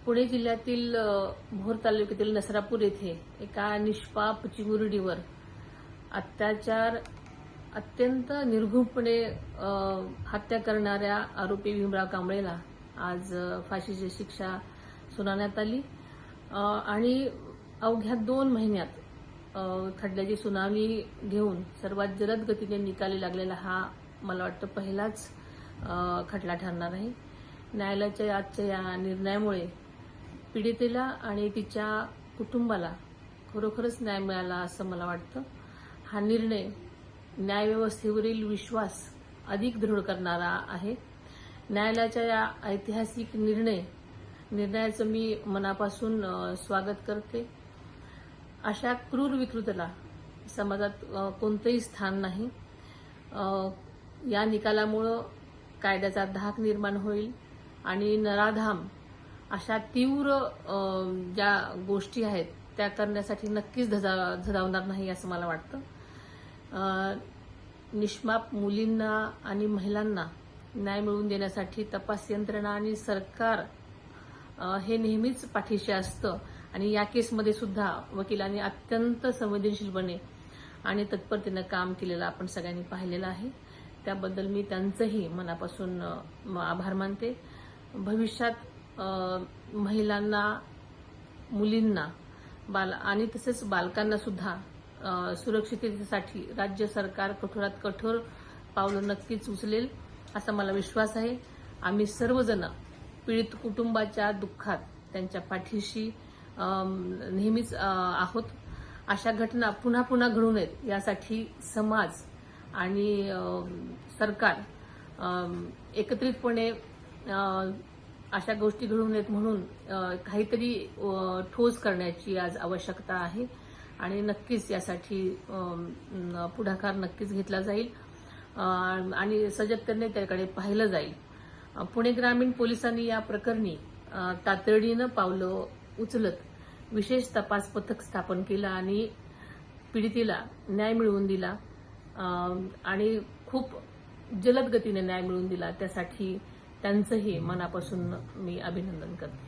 पुणे जिल्ह्यातील भोर तालुक्यातील नसरापूर येथे एका निष्पाप चिमुरडीवर अत्याचार अत्यंत निर्घृणपणे हत्या करणाऱ्या आरोपी भीमराव कांबळेला आज फाशीची शिक्षा सुनावण्यात आली आणि अवघ्या 2 महिन्यात खटल्याची सुनावणी घेऊन सर्वात जलद गतीने निकाली लागलेला हा मला वाटतं पहिलाच खटला ठरणार आहे। न्यायालयाच्या आजच्या या निर्णयामुळे पीडितेला आणि तिच्या कुटुंबाला खरोखरच न्याय मिळाला असं मला वाटतं। हा निर्णय न्यायव्यवस्थेवरील विश्वास अधिक दृढ करणारा आहे। न्यायालयाच्या या ऐतिहासिक निर्णयाचं मी मनापासून स्वागत करते। अशा क्रूर विकृतीला समाजात कोणतेही स्थान नाही। या निकालामुळे कायद्याचा धाक निर्माण होईल आणि नराधाम अशा तीव्र ज्या गोष्टी आहेत त्या करण्यासाठी नक्कीच झदावणार नाही असं मला वाटतं। निष्पाप मुलींना आणि महिलांना न्याय मिळवून देण्यासाठी तपास यंत्रणा आणि सरकार हे नेहमीच पाठीशी असतं आणि या केसमध्ये सुद्धा वकिलांनी अत्यंत संवेदनशीलपणे आणि तत्परतेने काम केलेलं आपण सगळ्यांनी पाहिलेलं आहे। त्याबद्दल मी त्यांचंही मनापासून आभार मानते। भविष्यात महिलांना, मुलींना आणि तसेच बालकांना सुद्धा सुरक्षिततेसाठी राज्य सरकार कठोरात कठोर पावलं नक्कीच उचलेल असा मला विश्वास आहे। आम्ही सर्वजण पीडित कुटुंबाच्या दुःखात त्यांच्या पाठीशी नेहमीच आहोत। अशा घटना पुन्हा पुन्हा घडू नयेत यासाठी समाज आणि सरकार एकत्रितपणे अशा गोष्टी घडू नयेत म्हणून काहीतरी ठोस करण्याची आज आवश्यकता आहे आणि नक्कीच यासाठी पुढाकार नक्कीच घेतला जाईल आणि सजगतेने त्याकडे पाहिलं जाईल। पुणे ग्रामीण पोलिसांनी या प्रकरणी तातडीनं पावलं उचलत विशेष तपास पथक स्थापन केलं आणि पीडितेला न्याय मिळवून दिला आणि खूप जलद गतीने न्याय मिळवून दिला। त्यासाठी त्यांचंही मनापासून मी अभिनंदन करते।